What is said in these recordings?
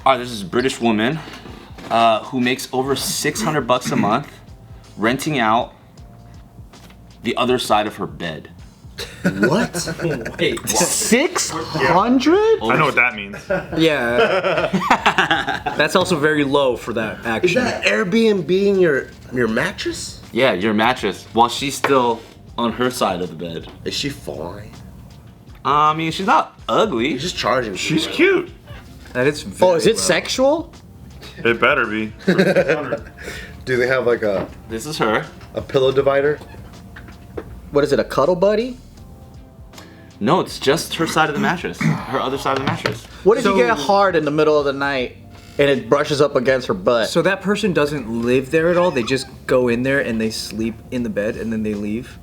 All right, there's this British woman who makes over $600 a month renting out the other side of her bed. What? Wait. 600? I know what that means. Yeah. That's also very low for that Is action. that Airbnb your mattress? Yeah, your mattress. While she's still on her side of the bed. Is she fine? I mean, she's not ugly. You're just charging. She's cute. That is very Oh, is it low. sexual? It better be. Do they have like a This is her. pillow divider? What is it, a cuddle buddy? No, it's just her side of the mattress. Her other side of the mattress. What if So- you get hard in the middle of the night and it brushes up against her butt? So that person doesn't live there at all? They just go in there and they sleep in the bed and then they leave?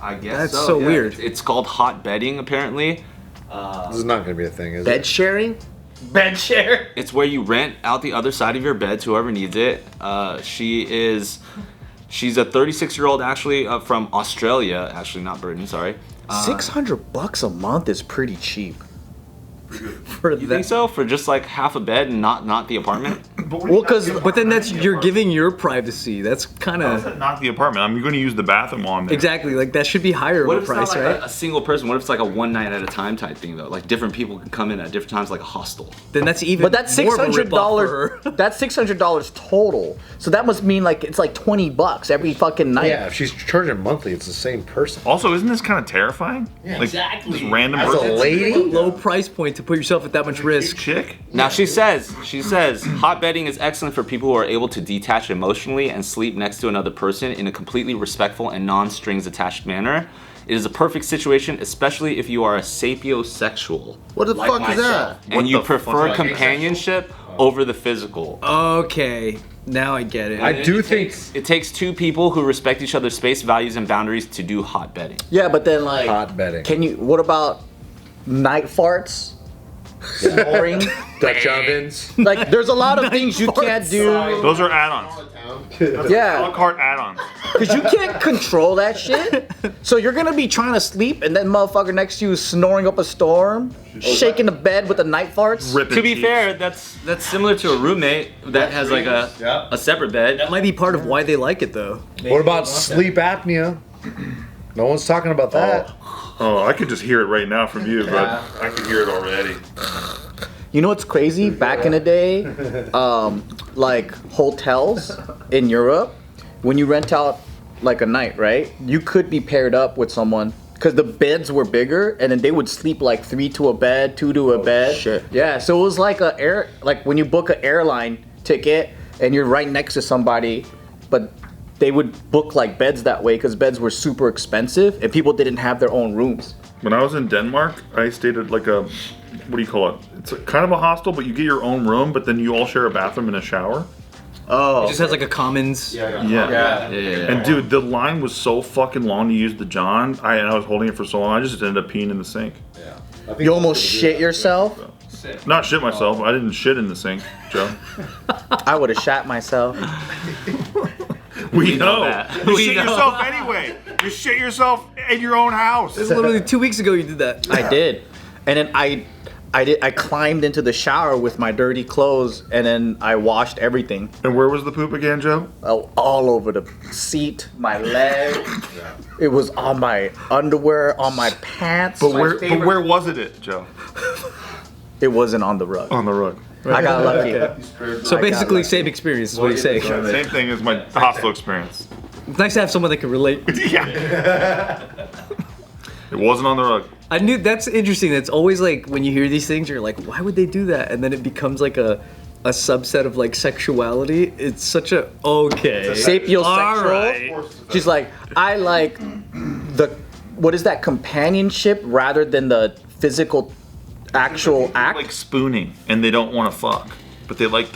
I guess That's so yeah. weird. It's called hot bedding, apparently. This is not going to be a thing, is Bed it? sharing? bed share? It's where you rent out the other side of your bed to whoever needs it. She's a 36-year-old actually from Australia. Actually, not Britain, sorry. $600 a month is pretty cheap. For You think so? For just like half a bed and not the apartment? Well, because But then you're giving your privacy. That's kind of Not the apartment. I'm going to use the bathroom while I'm there. exactly like that should be higher What of if a it's not price, like right? a single person? What if it's like a one night at a time type thing though? Like different people can come in at different times, like a hostel. Then that's even. but that's more of a ripoff for her. $600. That's $600 total. So that must mean like it's like $20 every fucking night. Yeah, if she's charging monthly, it's the same person. Also, isn't this kind of terrifying? Yeah, like, exactly. This random As a person. lady? Low price point to put yourself at that much risk. Chick? Now she says, hot bedding is excellent for people who are able to detach emotionally and sleep next to another person in a completely respectful and non-strings attached manner. It is a perfect situation, especially if you are a sapiosexual What the fuck is that? and you the prefer fuck? companionship over the physical. Okay, now I get it. I do think It takes two people who respect each other's space, values, and boundaries to do hot bedding. Yeah, but then like, hot bedding. can you? What about night farts? Snoring. Dutch ovens. Like, there's a lot of things you can't do. Those are add-ons. A Yeah, la carte add-ons. because you can't control that shit. So you're gonna be trying to sleep, and then motherfucker next to you is snoring up a storm, shaking the bed with the night farts. Ripping To be cheeks. fair, that's similar to a roommate that has like a separate bed. That might be part of why they like it though. What about sleep apnea? No one's talking about that. Oh, I could just hear it right now from you, but I could hear it already. You know what's crazy? Back in the day, like hotels in Europe, when you rent out like a night, right? You could be paired up with someone because the beds were bigger, and then they would sleep like 3 to a bed, 2 to a bed. shit. Yeah, so it was like like when you book an airline ticket and you're right next to somebody, but they would book like beds that way because beds were super expensive and people didn't have their own rooms. When I was in Denmark, I stayed at like a, what do you call it? It's kind of a hostel, but you get your own room, but then you all share a bathroom and a shower. Oh, It just has like a commons. Yeah. And dude, the line was so fucking long to use the John. And I was holding it for so long, I just ended up peeing in the sink. you almost shit yourself? Not shit myself. I didn't shit in the sink, Joe. I would have shat myself. We know. that. You We shit know. yourself anyway. You shit yourself in your own house. It's literally 2 weeks ago you did that. I did, and then I climbed into the shower with my dirty clothes, and then I washed everything And where was the poop again, Joe? all over the seat, my leg. It was on my underwear, on my pants. But where was it, Joe? It wasn't on the rug. On the rug. I got lucky. So basically, same experience is what he's saying. Same thing as my hostel experience. It's nice to have someone that can relate. Yeah. It wasn't on the rug. I knew that's interesting. That's always like when you hear these things, you're like, why would they do that? And then it becomes like a subset of like sexuality. It's such a okay. Sapiosexual. All right. She's like, I like what is that, companionship rather than the physical actual act. Like spooning, and they don't want to fuck, but they like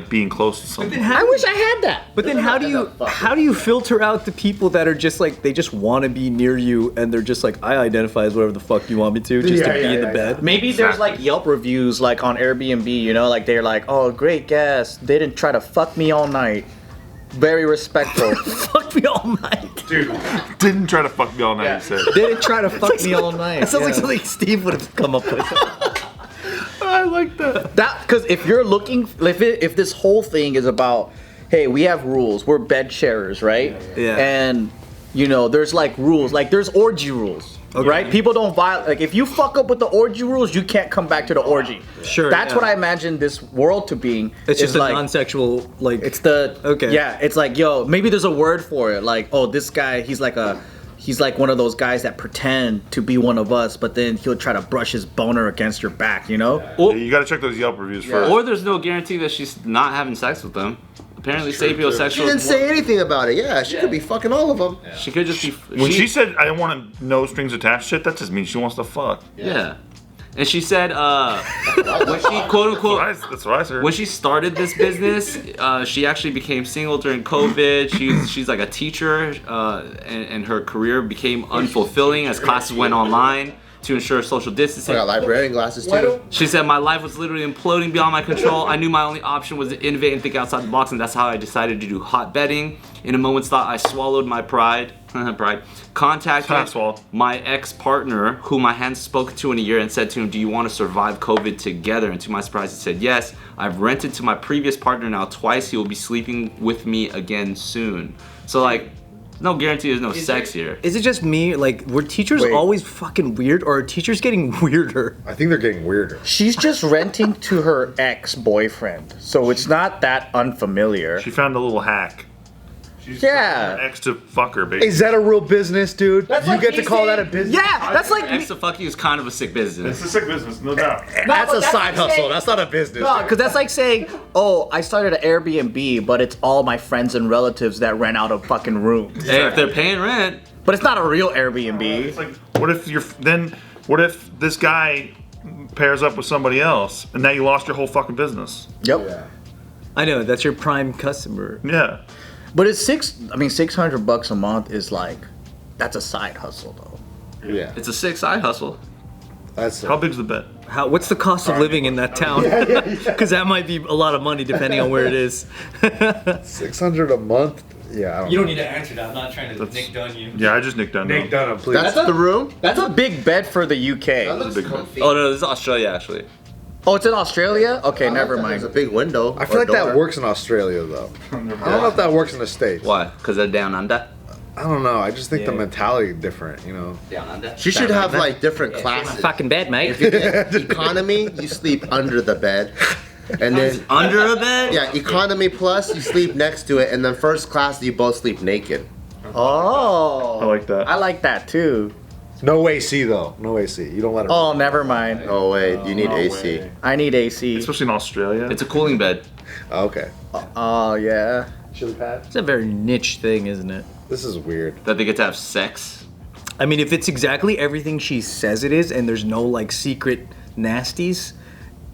being close to someone. I wish I had that. But then how do you filter out the people that are just like they just want to be near you and they're just like I identify as whatever the fuck you want me to just to be in the bed. Maybe there's like Yelp reviews like on Airbnb, you know, like they're like, oh, great guest. They didn't try to fuck me all night. Very respectful. Fuck me all night. Dude, didn't try to fuck me all night. He said. They didn't try to fuck me all night. That sounds like Yeah. something Steve would have come up with. I like that. Because if you're looking, if this whole thing is about, hey, we have rules, we're bed sharers, right? Yeah. And you know, there's like rules, like there's orgy rules, right? People don't violate. Like if you fuck up with the orgy rules, you can't come back to the orgy. Sure. That's yeah. what I imagine this world to being. It's just a like, non-sexual, like. It's the Okay. Yeah, it's like, yo, maybe there's a word for it. Like, oh, this guy, he's like one of those guys that pretend to be one of us, but then he'll try to brush his boner against your back, you know? Or, You gotta check those Yelp reviews first. or there's no guarantee that she's not having sex with them. Apparently, sapiosexual. She didn't say anything about it. Yeah, she could be fucking all of them. She could just be. When she said, I don't want no strings attached shit, that just means she wants to fuck. Yeah. And she said, when she quote unquote, That's what I said. when she started this business, she actually became single during COVID. She's like a teacher, and her career became unfulfilling as classes went online to ensure social I distancing. got librarian glasses too. She said, my life was literally imploding beyond my control. I knew my only option was to innovate and think outside the box, and that's how I decided to do hot bedding. In a moment's thought, I swallowed my pride. Contacted my ex-partner, whom I hadn't spoken to in a year, and said to him, do you want to survive COVID together? And to my surprise, he said, yes. I've rented to my previous partner now twice. He will be sleeping with me again soon. So, like, no guarantee there's no sex here. Is it just me? Like, were teachers Wait. always fucking weird, or are teachers getting weirder? I think they're getting weirder. She's just renting to her ex-boyfriend, so it's not that unfamiliar. She found a little hack. She's Yeah. her ex to fuck her, baby. Is that a real business, dude? That's You like get me to call that a saying- business? Yeah, that's like Ex to fuck you is kind of a sick business. It's a sick business, no doubt. That's a that's side like hustle. saying- That's not a business. no, because that's like saying, oh, I started an Airbnb, but it's all my friends and relatives that rent out a fucking room. Hey, if they're paying rent, But it's not a real Airbnb. It's like, what if this guy pairs up with somebody else and now you lost your whole fucking business? Yep. I know, that's your prime customer. Yeah. But it's $600 a month is like, that's a side hustle though. Yeah. it's a sick side hustle. That's How big's the bet? What's the cost of living in that town? Because that might be a lot of money depending on where it is. $600 a month. Yeah. I don't You know. don't need to answer that. I'm not trying to Nick Dunn you. Yeah, I just nicked down. Nick Dunham, please. That's the room. That's a big bet for the UK. Looks big comfy. Oh no, this is Australia actually. Oh, it's in Australia? Okay, never There's a mind. big window. I feel or like that door. works in Australia though. I don't know if that works in the States. Why? Because they're down under. I don't know. I just think the Yeah. mentality different, you know. Down under. She should have like different classes. Fucking bed, mate. If you get economy, you sleep under the bed, and then Under a bed? yeah, economy plus you sleep next to it, and then first class you both sleep naked. Oh. I like that. I like that too. No AC though. No AC. You don't let her. Oh, never mind. Oh wait, you need no AC. way. I need AC. Especially in Australia. It's a cooling bed. Okay. Oh, yeah. Chili pad. It's a very niche thing, isn't it? This is weird. That they get to have sex. I mean, if it's exactly everything she says it is, and there's no like secret nasties,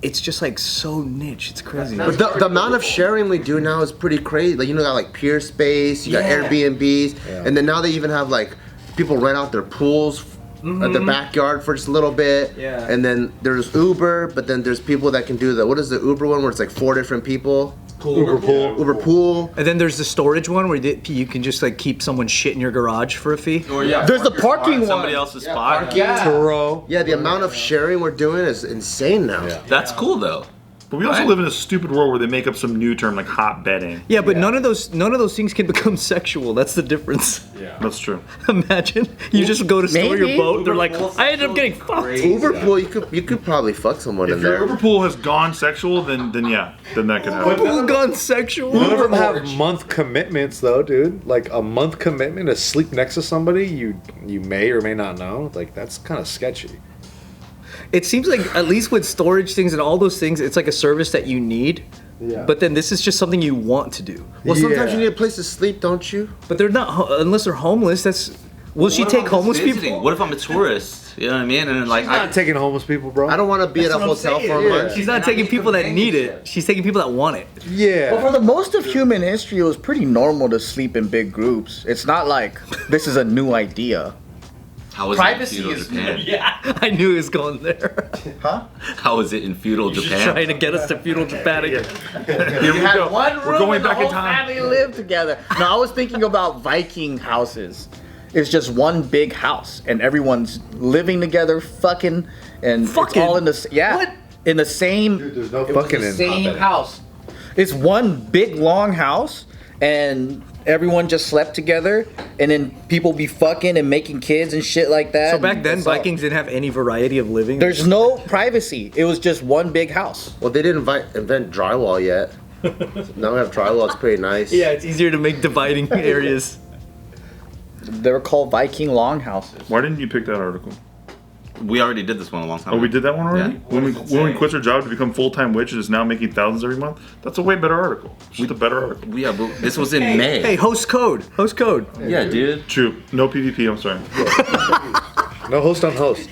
it's just like so niche. It's crazy. But the amount of sharing we do now is pretty crazy. Like you got like Peer Space, you got Yeah. Airbnbs, Yeah. and then now they even have like people rent out their pools at their backyard for just a little bit. Yeah. And then there's Uber, but then there's people that can do the what is the Uber one where it's like 4 different people. Uber pool. Uber pool. And then there's the storage one where you can just like keep someone's shit in your garage for a fee. Or yeah. There's the parking one. Somebody else's spot. Turo. Yeah, the amount of sharing we're doing is insane now. Yeah. That's cool though. But we also live in a stupid world where they make up some new term like hot bedding. Yeah, but none of those things can become sexual. That's the difference. That's true. Imagine you just go to store your Maybe. boat. They're like, I ended up getting fucked. Uber pool, you could probably fuck someone in If your there. Liverpool has gone sexual, then yeah, then that could happen. Pool gone sexual. None of them have month commitments though, dude. Like a month commitment to sleep next to somebody you may or may not know. Like that's kind of sketchy. It seems like at least with storage things and all those things, it's like a service that you need. Yeah. But then this is just something you want to do. Well, sometimes Yeah. you need a place to sleep, don't you? But they're not unless they're homeless. That's will she What if take I'm just homeless visiting? people? What if I'm a tourist? You know what I mean? And then like I'm not taking homeless people, bro. I don't want to be at a what I'm hotel saying, for a yeah. month. She's not taking people that need it. She's taking people that want it. Yeah. But for the most of human history, it was pretty normal to sleep in big groups. It's not like this is a new idea. How was Privacy it in feudal is Japan? yeah. I knew he was going there. How was it in feudal Japan? Trying to get us to feudal Japan again. Here we go. One room We're going and the back in whole time. family lived together. No, I was thinking about Viking houses. It's just one big house, and everyone's living together, fucking, and it's Fucking? all in the yeah. What? in the same. Dude, there's no it was fucking the in same hotbedding. house. It's one big long house, and everyone just slept together, and then people be fucking and making kids and shit like that. So back and then, that's all. Vikings didn't have any variety of living. There's no privacy. It was just one big house. Well, they didn't invent drywall yet. Now we have drywall. It's pretty nice. Yeah, it's easier to make dividing areas. They were called Viking longhouses. Why didn't you pick that article? We already did this one a long time Oh, ago. we did that one already? Yeah. When we quits our job to become full-time witch and is now making thousands every month? That's a way better article. It's just a better article. Yeah, but this was in May. Hey, host code. Host code. Yeah, dude. True. No PvP, I'm sorry. No host on host.